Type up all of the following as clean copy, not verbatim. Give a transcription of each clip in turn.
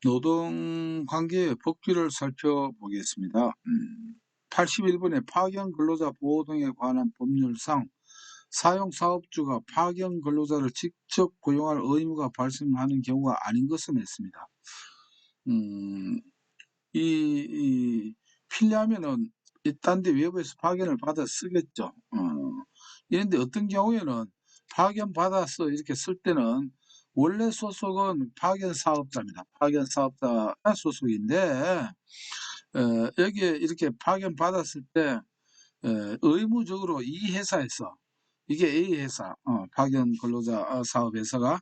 노동관계의 법규를 살펴보겠습니다. 81번에 파견 근로자 보호 등에 관한 법률상 사용사업주가 파견 근로자를 직접 고용할 의무가 발생하는 경우가 아닌 것은 했습니다. 음, 필요하면은 딴 데 외부에서 파견을 받아 쓰겠죠. 이런데 어떤 경우에는 파견 받아서 이렇게 쓸 때는 원래 소속은 파견 사업자입니다. 파견 사업자 소속인데 여기에 이렇게 파견 받았을 때 의무적으로 이 회사에서 이게 A 회사 파견 근로자 사업 회사가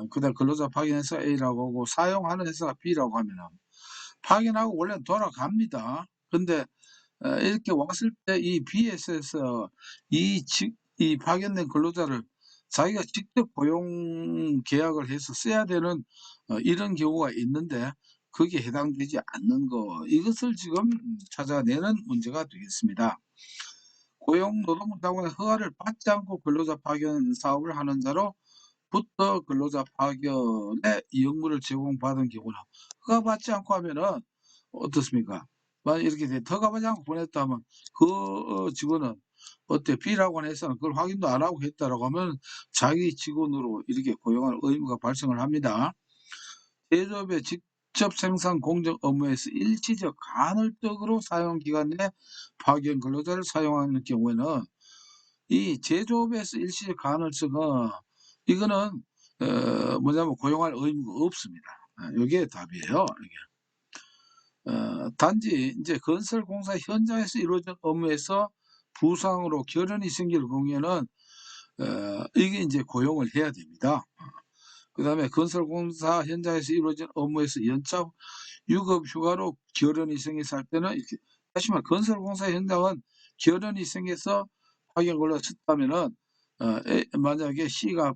그다음 근로자 파견 회사 A라고 하고 사용하는 회사가 B라고 하면은 파견하고 원래는 돌아갑니다. 근데 이렇게 왔을 때 이 B에서 이 파견된 근로자를 자기가 직접 고용 계약을 해서 써야 되는 이런 경우가 있는데 거기에 해당되지 않는 거 이것을 지금 찾아내는 문제가 되겠습니다. 고용노동부 장관의 허가를 받지 않고 근로자 파견 사업을 하는 자로부터 근로자 파견의 이용물을 제공받은 경우는 허가받지 않고 하면은 어떻습니까? 만약 이렇게 허가받지 않고 보냈다 하면 그 직원은 어때 B라고 하는 회사는 그걸 확인도 안 하고 했다라고 하면 자기 직원으로 이렇게 고용할 의무가 발생을 합니다. 제조업의 직접 생산 공정 업무에서 일시적 간헐적으로 사용 기간 내 파견 근로자를 사용하는 경우에는 이 제조업에서 일시적 간헐적은 이거는 뭐냐면 고용할 의무가 없습니다. 이게 답이에요. 단지 이제 건설 공사 현장에서 이루어진 업무에서 부상으로 결연이 생길 경우에는 이게 이제 고용을 해야 됩니다. 그다음에 건설 공사 현장에서 이루어진 업무에서 연차 유급 휴가로 결연이 생겨서 할 때는 이렇게 다시 말해 건설 공사 현장은 결연이 생겨서 파견 걸려졌다면은 만약에 C가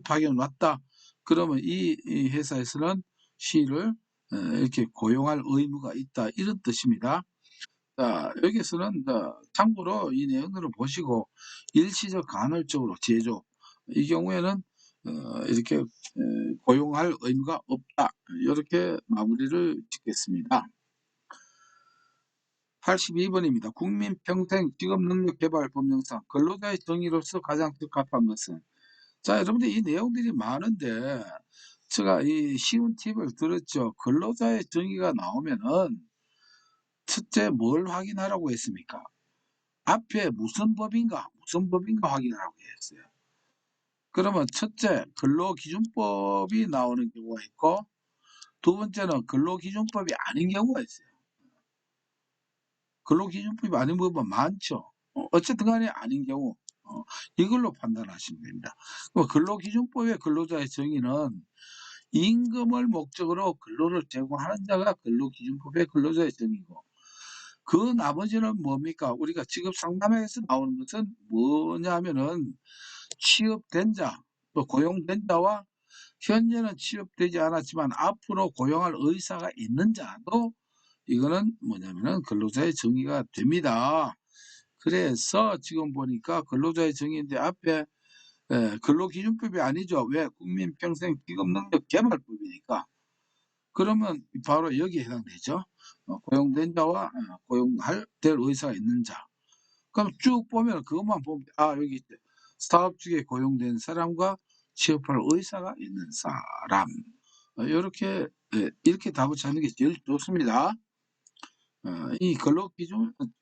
파견 왔다 그러면 이 회사에서는 C를 이렇게 고용할 의무가 있다 이런 뜻입니다. 자 여기서는 참고로 이 내용들을 보시고 일시적 간헐적으로 제조 이 경우에는 이렇게 고용할 의무가 없다 이렇게 마무리를 짓겠습니다. 82번입니다. 국민평생직업능력개발법령상 근로자의 정의로서 가장 적합한 것은 자 여러분들 이 내용들이 많은데 제가 이 쉬운 팁을 들었죠. 근로자의 정의가 나오면은 첫째 뭘 확인하라고 했습니까? 앞에 무슨 법인가 확인하라고 했어요. 그러면 첫째 근로기준법이 나오는 경우가 있고 두 번째는 근로기준법이 아닌 경우가 있어요. 근로기준법이 아닌 법은 많죠. 어쨌든 간에 아닌 경우 이걸로 판단하시면 됩니다. 근로기준법의 근로자의 정의는 임금을 목적으로 근로를 제공하는 자가 근로기준법의 근로자의 정의고 그 나머지는 뭡니까? 우리가 직업상담에서 나오는 것은 뭐냐면은 취업된 자, 또 고용된 자와 현재는 취업되지 않았지만 앞으로 고용할 의사가 있는 자도 이거는 뭐냐면은 근로자의 정의가 됩니다. 그래서 지금 보니까 근로자의 정의인데 앞에 근로기준법이 아니죠. 왜? 국민평생직업능력개발법이니까. 그러면 바로 여기에 해당되죠. 고용된 자와 고용할 될 의사가 있는 자. 그럼 쭉 보면 그것만 보면 여기 사업 중에 고용된 사람과 취업할 의사가 있는 사람. 요렇게 이렇게 답을 찾는 게 제일 좋습니다. 이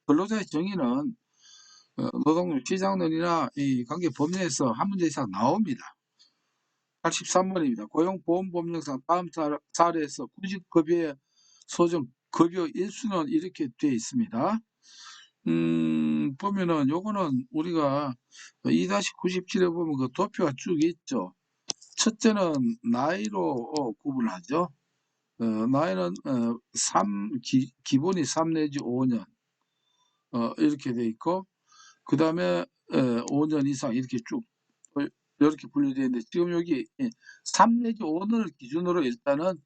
근로자의 정의는 노동력 시장론이나 이 관계 법령에서 한 문제 이상 나옵니다. 83번입니다. 고용보험법령상 다음 사례에서 구직급여의 소정 급여 일수는 이렇게 되어 있습니다. 보면은 요거는 우리가 2-97에 보면 그 도표가 쭉 있죠. 첫째는 나이로 구분하죠. 나이는 기본이 3 내지 5년 이렇게 돼 있고 그 다음에 5년 이상 이렇게 쭉 이렇게 분류되어 있는데 지금 여기 3 내지 5년을 기준으로 일단은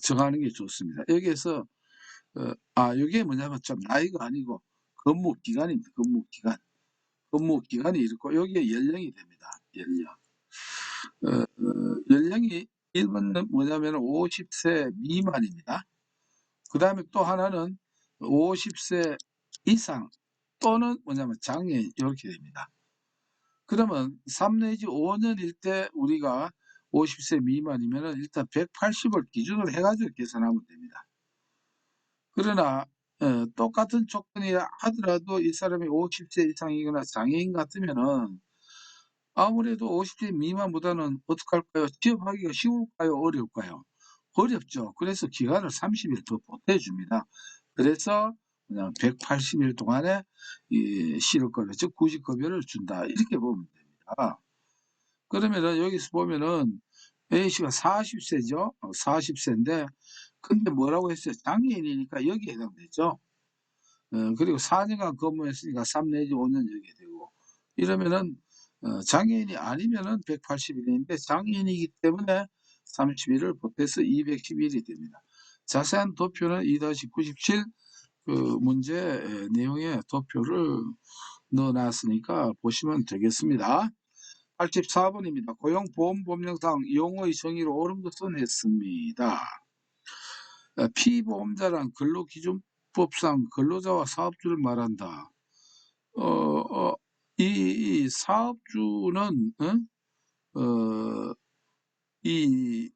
정하는 게 좋습니다. 여기에서 이게 뭐냐면 좀 나이가 아니고 근무 기간입니다. 근무 기간이 있고 여기에 연령이 됩니다. 연령. 연령이 1번은 뭐냐면 50세 미만입니다. 그 다음에 또 하나는 50세 이상 또는 뭐냐면 장애인 이렇게 됩니다. 그러면 3 내지 5년일 때 우리가 50세 미만이면 일단 180을 기준으로 해가지고 계산하면 됩니다. 그러나 똑같은 조건이라 하더라도 이 사람이 50세 이상이거나 장애인 같으면은 아무래도 50세 미만보다는 어떡할까요? 취업하기가 쉬울까요? 어려울까요? 어렵죠. 그래서 기간을 30일 더 보태줍니다. 그래서 그냥 180일 동안에 이 실업급여, 즉 구직급여를 준다. 이렇게 보면 됩니다. 그러면은 여기서 보면은 A씨가 40세죠. 40세인데 근데 뭐라고 했어요? 장애인이니까 여기에 해당되죠. 그리고 4년간 근무했으니까 3 내지 5년 여기에 되고 이러면은 장애인이 아니면은 180일인데 장애인이기 때문에 30일을 보태서 210일이 됩니다. 자세한 도표는 2-97 그 문제 내용에 도표를 넣어놨으니까 보시면 되겠습니다. 84번입니다. 고용보험법령상 용어의 정의를 옳은 것은 했습니다. 피보험자란 근로기준법상 근로자와 사업주를 말한다. 이 사업주는 이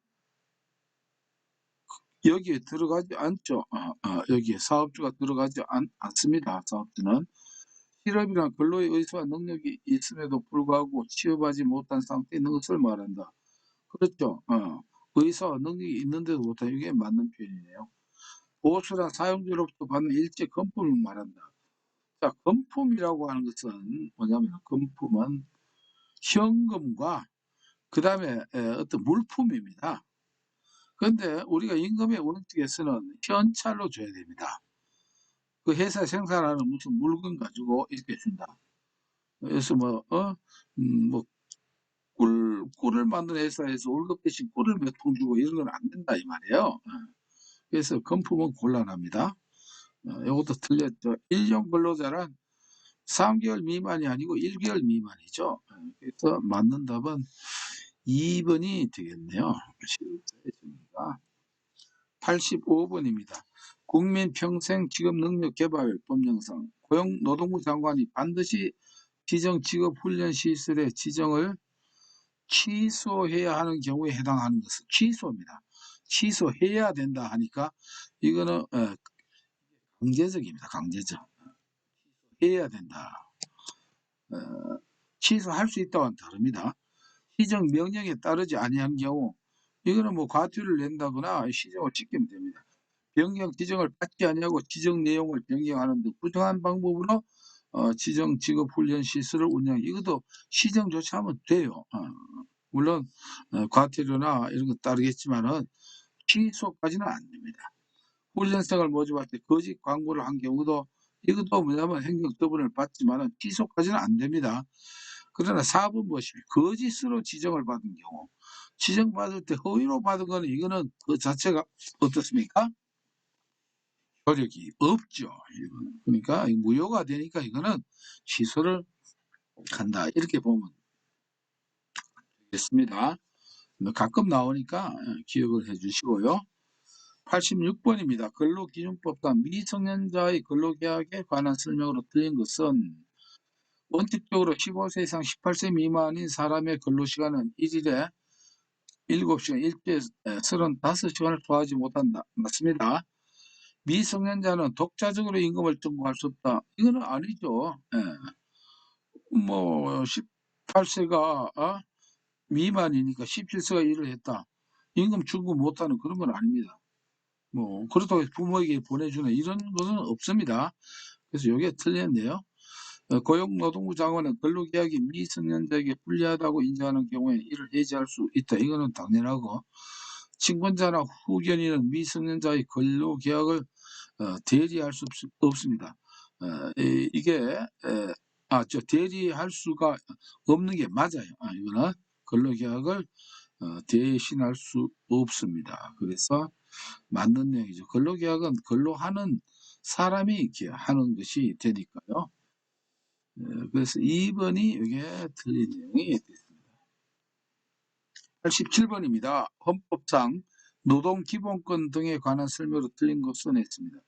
여기에 들어가지 않죠. 여기에 사업주가 들어가지 않습니다. 사업주는 실업이란 근로의 의사와 능력이 있음에도 불구하고 취업하지 못한 상태에 있는 것을 말한다. 그렇죠. 의사와 능력이 있는데도 못한 이게 맞는 표현이네요. 보수란 사용자로부터 받는 일제 금품을 말한다. 자, 금품이라고 하는 것은 뭐냐면 금품은 현금과 그 다음에 어떤 물품입니다. 그런데 우리가 임금의 원칙에서는 현찰로 줘야 됩니다. 그 회사 생산하는 무슨 물건 가지고 이렇게 준다. 그래서 뭐 꿀을 만드는 회사에서 월급 대신 꿀을 몇 통 주고 이런 건 안 된다 이 말이에요. 그래서 금품은 곤란합니다. 이것도 틀렸죠. 일용 근로자란 3개월 미만이 아니고 1개월 미만이죠. 그래서 맞는 답은 2번이 되겠네요. 실업자의 정의가. 85번입니다. 국민평생직업능력개발법령상 고용노동부 장관이 반드시 지정 직업훈련시설의 지정을 취소해야 하는 경우에 해당하는 것은 취소입니다. 취소해야 된다 하니까 이거는 강제적입니다. 강제적. 해야 된다. 취소할 수 있다고는 다릅니다. 시정 명령에 따르지 아니한 경우 이거는 뭐 과태료를 낸다거나 시정을 지키면 됩니다. 변경 지정을 받지 아니하고 지정 내용을 변경하는 등 부정한 방법으로 지정 직업 훈련 시설을 운영 이것도 시정 조치하면 돼요. 물론 과태료나 이런 거 따르겠지만은 취소까지는 안 됩니다. 훈련생을 모집할 때 거짓 광고를 한 경우도 이것도 뭐냐면 행정처분을 받지만은 취소까지는 안 됩니다. 그러나 4번 보시면 거짓으로 지정을 받은 경우 지정받을 때 허위로 받은 거는 이거는 그 자체가 어떻습니까? 효력이 없죠. 그러니까 무효가 되니까 이거는 취소를 한다 이렇게 보면 되겠습니다. 가끔 나오니까 기억을 해주시고요. 86번입니다. 근로기준법상 미성년자의 근로계약에 관한 설명으로 틀린 것은 원칙적으로 15세 이상 18세 미만인 사람의 근로시간은 1일에 7시간, 일주일에 35시간을 소화하지 못한다. 맞습니다. 미성년자는 독자적으로 임금을 청구할 수 없다. 이거는 아니죠. 뭐 18세가 미만이니까 17세가 일을 했다. 임금 청구 못하는 그런 건 아닙니다. 뭐 그렇다고 해서 부모에게 보내주는 이런 것은 없습니다. 그래서 이게 틀렸네요. 고용노동부 장관은 근로계약이 미성년자에게 불리하다고 인정하는 경우에 이를 해지할 수 있다. 이거는 당연하고 친권자나 후견인은 미성년자의 근로계약을 대리할 수 없습니다. 이게 대리할 수가 없는 게 맞아요. 이거는 근로계약을 대신할 수 없습니다. 그래서 맞는 내용이죠. 근로계약은 근로하는 사람이 이렇게 하는 것이 되니까요. 그래서 2번이 이게 틀린 내용이 됐습니다. 87번입니다. 헌법상 노동기본권 등에 관한 설명으로 틀린 것은 했습니다.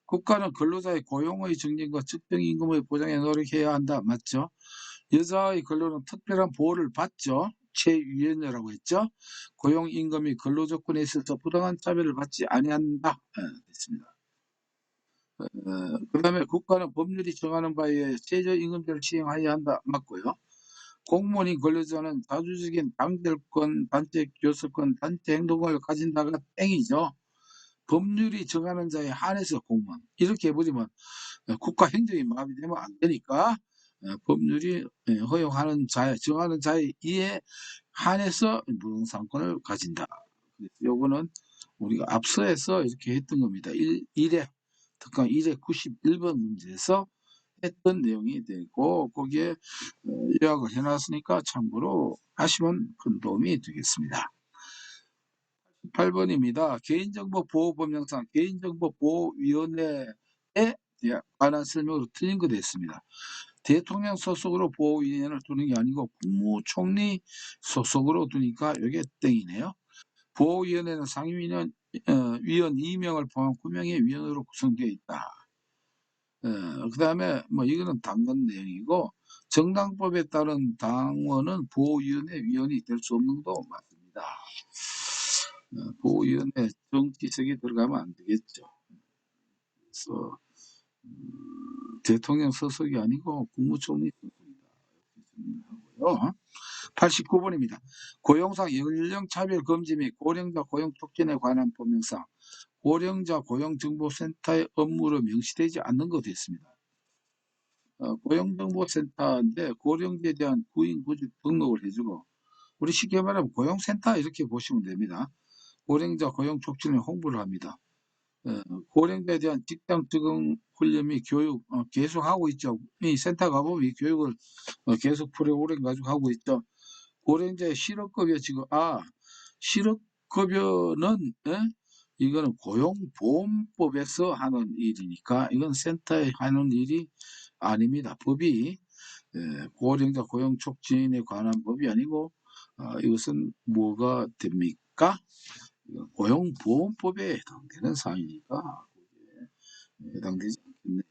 국가는 근로자의 고용의 증진과 적정임금의 보장에 노력해야 한다. 맞죠? 여자의 근로는 특별한 보호를 받죠. 최유연이라고 했죠. 고용임금 및 근로조건에 있어서 부당한 차별을 받지 아니한다. 됐습니다. 그 다음에 국가는 법률이 정하는 바에 의해 최저임금제를 시행하여야 한다. 맞고요. 공무원인 근로자는 자주적인 당дел권, 단체 교섭권, 단체 행동을 가진다가 땡이죠. 법률이 정하는 자에 한해서 공무원. 이렇게 해버리면 국가 행정이 마비되면 안 되니까 법률이 허용하는 자에, 정하는 자에 의해 한해서 무등산권을 가진다. 요거는 우리가 앞서에서 이렇게 했던 겁니다. 1회 특강 1회 91번 문제에서 했던 내용이 되고 거기에 요약을 해놨으니까 참고로 하시면 큰 도움이 되겠습니다. 8번입니다. 개인정보보호법령상 개인정보보호위원회에 관한 설명으로 틀린 거 됐습니다. 대통령 소속으로 보호위원회를 두는 게 아니고 국무총리 소속으로 두니까 이게 땡이네요. 보호위원회는 상임위원 위원 2명을 포함 9명의 위원으로 구성되어 있다. 그 다음에 뭐 이거는 당헌 내용이고 정당법에 따른 당원은 보호위원회 위원이 될 수 없는 것도 맞습니다. 보호위원회 정치색이 들어가면 안 되겠죠. 그래서 대통령 소속이 아니고 국무총리 소속이다. 하고요. 89번입니다. 고용상 연령차별 금지 및 고령자 고용 촉진에 관한 법령상 고령자 고용정보센터의 업무로 명시되지 않는 것 됐습니다. 고용정보센터인데 고령자에 대한 구인 구직 등록을 해주고 우리 쉽게 말하면 고용센터 이렇게 보시면 됩니다. 고령자 고용 촉진에 홍보를 합니다. 고령자에 대한 직장 적응 훈련 및 교육 계속하고 있죠. 이 센터 가보면 이 교육을 계속 프로그램 가지고 하고 있죠. 고령자의 실업급여 지금 실업급여는 이거는 고용보험법에서 하는 일이니까 이건 센터에 하는 일이 아닙니다. 법이 고령자 고용 촉진에 관한 법이 아니고 이것은 뭐가 됩니까? 고용보험법에 해당되는 사항이니까 해당되지 않겠네요.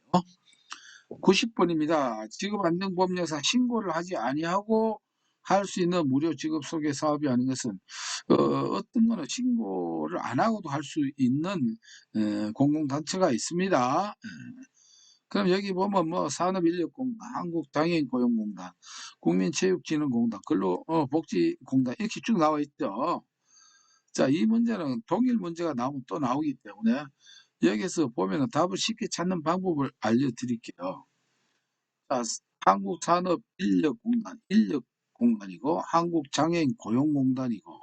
90번입니다. 직업안정보험료상 신고를 하지 아니하고 할 수 있는 무료 직업 소개 사업이 아닌 것은 어떤 거는 신고를 안 하고도 할 수 있는 공공단체가 있습니다. 그럼 여기 보면 뭐 산업인력공단, 한국장애인고용공단, 국민체육진흥공단, 근로복지공단 이렇게 쭉 나와 있죠. 자, 이 문제는 동일 문제가 나오면 또 나오기 때문에 여기서 보면은 답을 쉽게 찾는 방법을 알려드릴게요. 자, 한국산업인력공단, 인력공단이고, 한국장애인고용공단이고,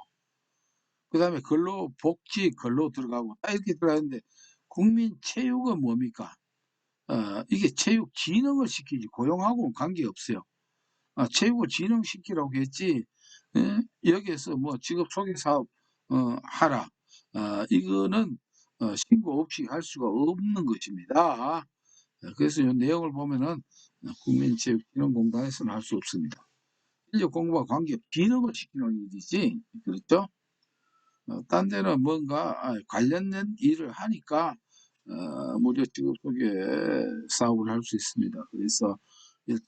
그 다음에 근로복지, 근로 들어가고, 딱 이렇게 들어가는데, 국민체육은 뭡니까? 이게 체육 진흥을 시키지, 고용하고는 관계없어요. 체육을 진흥시키라고 했지, 여기에서 뭐 직업 소개 사업, 하라. 이거는 신고 없이 할 수가 없는 것입니다. 그래서 이 내용을 보면은 국민체육진흥공단에서는 할 수 없습니다. 인력 공부와 관계 비능을 시키는 일이지, 그렇죠? 딴 데는 뭔가 관련된 일을 하니까 무료 직업 소개 사업을 할 수 있습니다. 그래서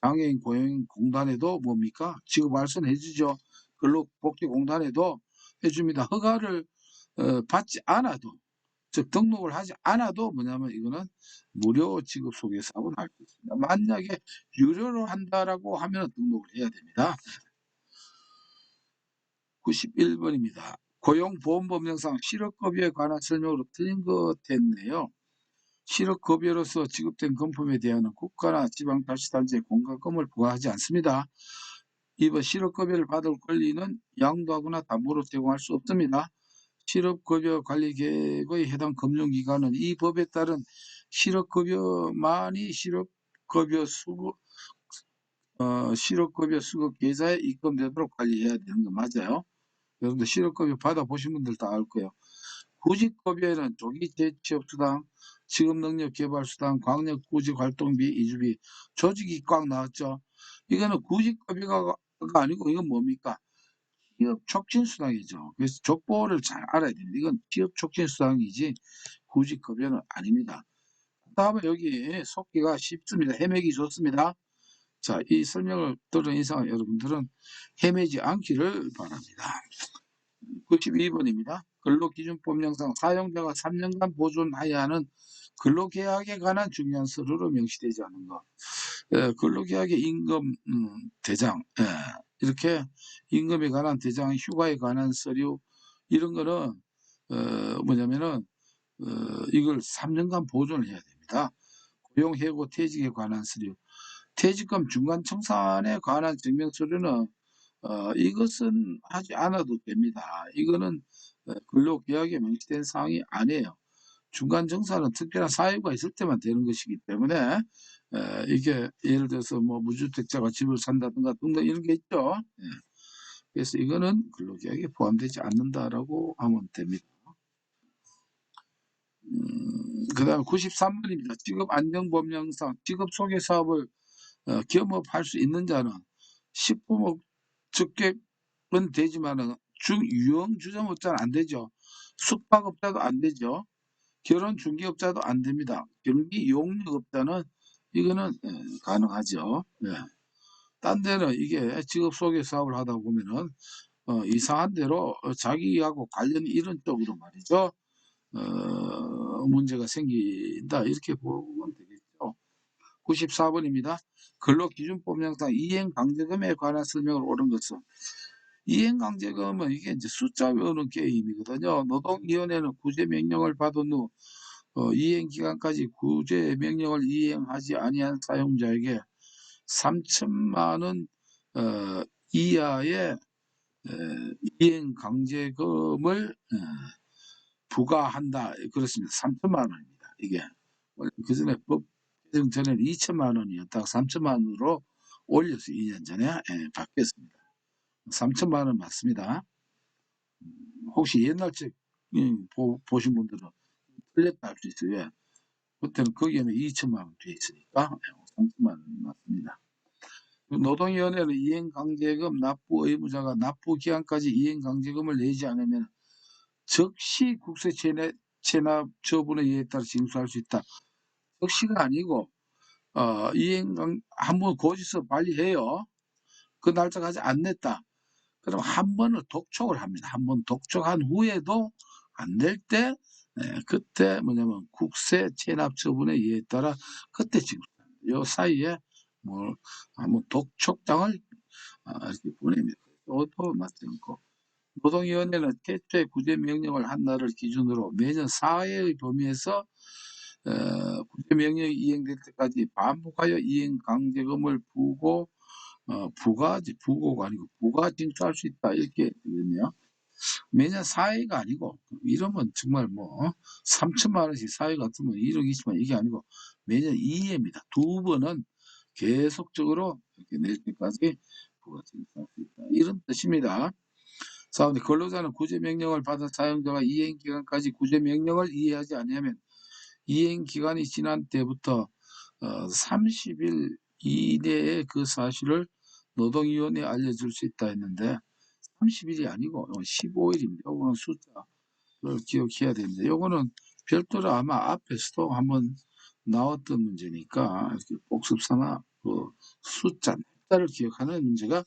장애인 고용공단에도 뭡니까? 직업 알선해주죠. 근로복지공단에도 해줍니다. 허가를 받지 않아도 즉 등록을 하지 않아도 뭐냐면 이거는 무료 직업 소개 사업은 할 수 있습니다. 만약에 유료로 한다라고 하면 등록을 해야 됩니다. 91번입니다. 고용보험법령상 실업급여에 관한 설명으로 틀린 것 됐네요. 실업급여로서 지급된 금품에 대한 국가나 지방자치단체에 공과금을 부과하지 않습니다. 이번 실업급여를 받을 권리는 양도하거나 담보로 제공할 수 없습니다. 실업급여 관리계획의 해당 금융기관은 이 법에 따른 실업급여만이 실업급여 수급 계좌에 입금되도록 관리해야 되는 거 맞아요. 여러분들 실업급여 받아보신 분들 다 알 거예요. 구직급여에는 조기 재취업수당, 직업능력개발수당, 광역구직활동비, 이주비, 조직이 꽉 나왔죠. 이거는 구직급여가 아니고 이건 뭡니까? 취업 촉진 수당이죠. 그래서 족보를 잘 알아야 됩니다. 이건 취업 촉진 수당이지 구직 급여는 아닙니다. 다음에 여기 속기가 쉽습니다. 헤매기 좋습니다. 자, 이 설명을 들은 이상 여러분들은 헤매지 않기를 바랍니다. 92번입니다. 근로기준법령상 사용자가 3년간 보존하여야 하는 근로계약에 관한 중요한 서류로 명시되지 않은 것. 근로계약의 임금 대장, 이렇게 임금에 관한 대장, 휴가에 관한 서류 이런 거는 뭐냐면은 이걸 3년간 보존을 해야 됩니다. 고용해고 퇴직에 관한 서류, 퇴직금 중간 청산에 관한 증명 서류는 이것은 하지 않아도 됩니다. 이거는 근로계약에 명시된 사항이 아니에요. 중간 정산은 특별한 사유가 있을 때만 되는 것이기 때문에 이게 예를 들어서 뭐 무주택자가 집을 산다든가 등등 이런 게 있죠. 그래서 이거는 근로계약에 포함되지 않는다라고 하면 됩니다. 그 다음에 93번입니다. 직업안정법령상 직업소개사업을 겸업할 수 있는 자는 식품업 적격은 되지만은 유형주점업자는 안 되죠. 숙박업자도 안 되죠. 결혼중개업자도 안 됩니다. 경기용역업자는 이거는 가능하죠. 딴 데는 이게 직업소개사업을 하다 보면은 이상한 대로 자기하고 관련이 이런 쪽으로 말이죠. 문제가 생긴다 이렇게 보면 되겠죠. 94번입니다. 근로기준법령상 이행강제금에 관한 설명을 옳은 것은 이행강제금은 이게 이제 숫자 외우는 게임이거든요. 노동위원회는 구제명령을 받은 후 이행기간까지 구제명령을 이행하지 아니한 사용자에게 3천만 원 이하의 이행강제금을 부과한다. 그렇습니다. 3천만 원입니다. 이게 그전에 법 개정 전에는 2천만 원이었다가 3천만 원으로 올려서 2년 전에 바뀌었습니다. 3천만 원 맞습니다. 혹시 옛날 책 보신 분들은 틀렸다 할 수 있어요. 왜? 그때는 거기에는 2천만 원 뒤에 있으니까 3천만 원 맞습니다. 노동위원회는 이행강제금 납부 의무자가 납부 기한까지 이행강제금을 내지 않으면 즉시 국세 체납 처분에 의해 따라 징수할 수 있다. 즉시가 아니고 한번 고지서 빨리 해요. 그 날짜까지 안 냈다. 그럼 한 번을 독촉을 합니다. 한 번 독촉한 후에도 안 될 때 그때 뭐냐면 국세 체납 처분에 의해 따라 그때 징수합니다. 요 사이에 뭐 한번 독촉장을 이렇게 보냅니다. 또 맞지 않고 노동위원회는 최초의 구제명령을 한 날을 기준으로 매년 4회의 범위에서 구제명령이 이행될 때까지 반복하여 이행강제금을 부고가 아니고 부가 징수할 수 있다 이렇게 되겠네요. 매년 4회가 아니고 이러면 정말 뭐 3천만 원씩 4회 같으면 1억 20만 이게 아니고 매년 2회입니다. 두 번은 계속적으로 이렇게 낼 때까지 부가 징수할 수 있다 이런 뜻입니다. 자, 근데 근로자는 구제명령을 받은 사용자가 이행기간까지 구제명령을 이해하지 아니하면 이행기간이 지난 때부터 30일 이내에 그 사실을 노동위원회에 알려줄 수 있다 했는데 30일이 아니고 15일입니다. 이거는 숫자를 기억해야 됩니다. 이거는 별도로 아마 앞에서도 한번 나왔던 문제니까 이렇게 복습삼아 그 숫자를 기억하는 문제가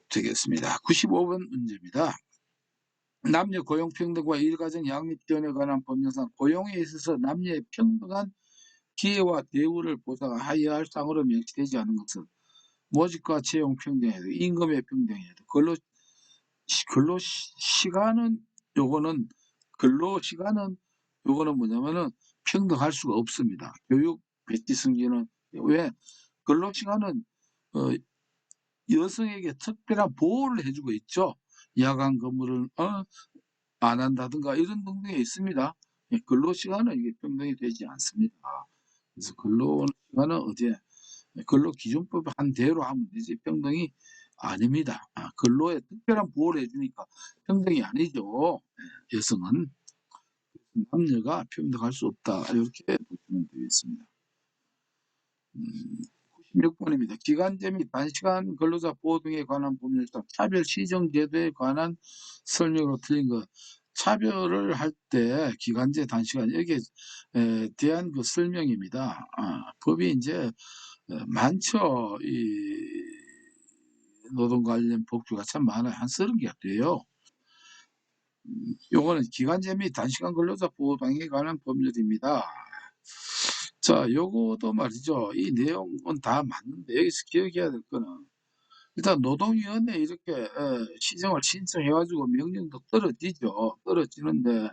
되겠습니다. 95번 문제입니다. 남녀 고용평등과 일가정 양립 지원에 관한 법령상 고용에 있어서 남녀의 평등한 기회와 대우를 보장하여야 할 사항으로 명시되지 않은 것은 모집과 채용 평등에도 임금의 평등에도 근로시간은 요거는 근로시간은 요거는 뭐냐면은 평등할 수가 없습니다. 교육 배치 승진은 왜 근로시간은 어, 여성에게 특별한 보호를 해주고 있죠. 야간 근무를 안 한다든가 이런 등등이 있습니다. 근로시간은 이게 평등이 되지 않습니다. 그래서 근로시간은 근로기준법 한 대로 하면 되지 평등이 아닙니다. 근로에 특별한 보호를 해주니까 평등이 아니죠. 여성은 남녀가 평등할 수 없다 이렇게 보시면 되겠습니다. 16번입니다. 기간제 및 단시간 근로자 보호 등에 관한 법률상 차별 시정 제도에 관한 설명으로 틀린 것. 차별을 할 때 기간제 단시간 여기에 대한 그 설명입니다. 법이 이제 많죠. 이 노동 관련 법규가 참 많아요. 한 30개가 돼요. 요거는 기간제 및 단시간 근로자 보호 등에 관한 법률입니다. 자, 요거도 말이죠. 이 내용은 다 맞는데 여기서 기억해야 될 거는 일단 노동위원회에 이렇게 시정을 신청해가지고 명령도 떨어지죠. 떨어지는데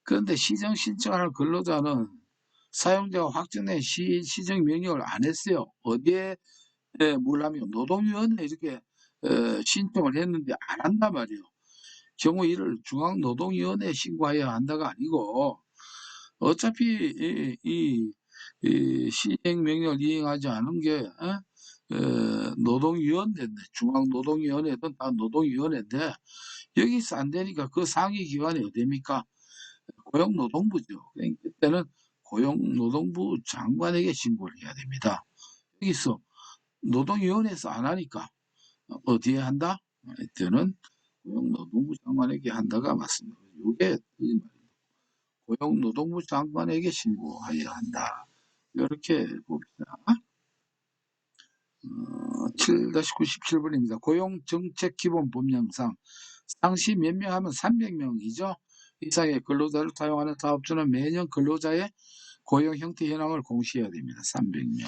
그런데 시정 신청하는 근로자는 사용자가 확정된 시정 명령을 안 했어요. 어디에 뭐라면 노동위원회에 이렇게 신청을 했는데 안 한단 말이에요. 경우 이를 중앙노동위원회에 신고해야 한다가 아니고 어차피 이 시행명령을 이행하지 않은 게 노동위원회인데 중앙노동위원회든 다 노동위원회인데 여기서 안 되니까 그 상위 기관이 어디입니까? 고용노동부죠. 그러니까 그때는 고용노동부 장관에게 신고를 해야 됩니다. 여기서 노동위원회에서 안 하니까 어디에 한다? 이때는 고용노동부 장관에게 한다가 맞습니다. 이게 고용노동부 장관에게 신고해야 한다. 이렇게 봅시다. 7-97번입니다. 고용정책기본법령상 상시 몇 명 하면 300명이죠. 이상의 근로자를 사용하는 사업주는 매년 근로자의 고용 형태 현황을 공시해야 됩니다. 300명.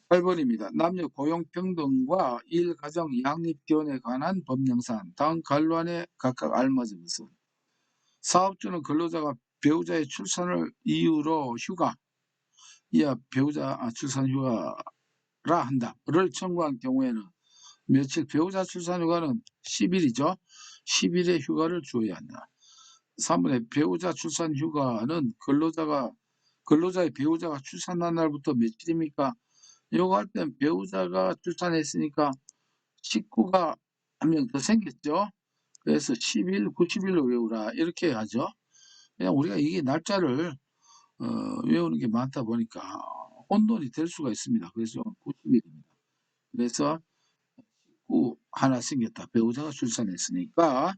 8번입니다. 남녀 고용평등과 일가정 양립 지원에 관한 법령상 다음 관련에 각각 알맞은 것은 사업주는 근로자가 배우자의 출산을 이유로 휴가, 이하 배우자 출산 휴가라 한다를 청구한 경우에는 며칠 배우자 출산 휴가는 10일이죠. 10일의 휴가를 줘야 한다. 3번에 배우자 출산 휴가는 근로자의 배우자가 출산한 날부터 며칠입니까? 요거 할 땐 배우자가 출산했으니까 식구가 한 명 더 생겼죠. 그래서 10일, 90일로 외우라 이렇게 하죠. 그냥 우리가 이게 날짜를 외우는 게 많다 보니까 혼돈이 될 수가 있습니다. 그래서 90일입니다. 그래서 식구 하나 생겼다. 배우자가 출산했으니까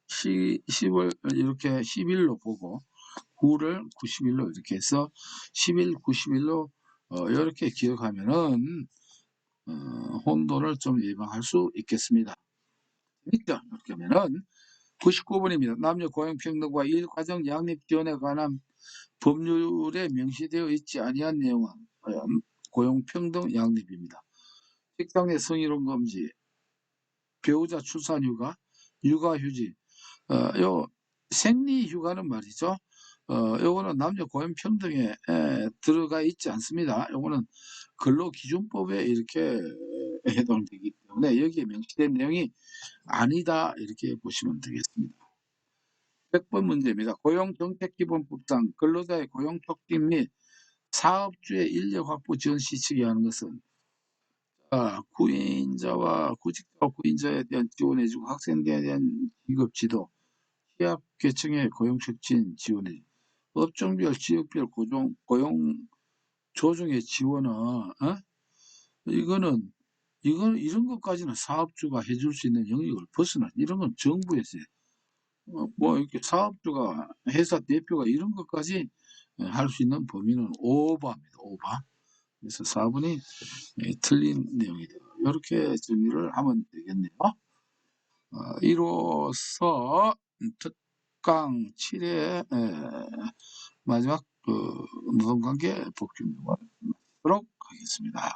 10을 이렇게 10일로 보고 9를 90일로 이렇게 해서 10일, 90일로 이렇게 기억하면은 혼돈을 좀 예방할 수 있겠습니다. 이렇게 하면은 99번입니다. 남녀 고용평등과 일가정 양립 지원에 관한 법률에 명시되어 있지 아니한 내용은 고용평등 양립입니다. 직장 내 성희롱 금지, 배우자 출산휴가, 육아휴직, 요 생리휴가는 말이죠. 요거는 남녀 고용평등에 들어가 있지 않습니다. 요거는 근로기준법에 이렇게 해당되기 때문에 여기에 명시된 내용이 아니다 이렇게 보시면 되겠습니다. 100번 문제입니다. 고용정책기본법상 근로자의 고용촉진 및 사업주의 인력 확보 지원 시 측이하는 것은 구인자와 구직자와 구인자에 대한 지원해주고 학생들에 대한 직업 지도, 취약 계층의 고용 촉진 지원해 업종별 지역별 고용 조정의 지원은 이거는 이런 것까지는 사업주가 해줄 수 있는 영역을 벗어나 이런 건 정부에서 뭐 이렇게 사업주가 회사 대표가 이런 것까지 할 수 있는 범위는 오버입니다. 오버. 그래서 4번이 틀린 내용이다. 이렇게 정리를 하면 되겠네요. 이로써 특강 7회 마지막 노동관계 복귀 내용을 마치도록 하겠습니다.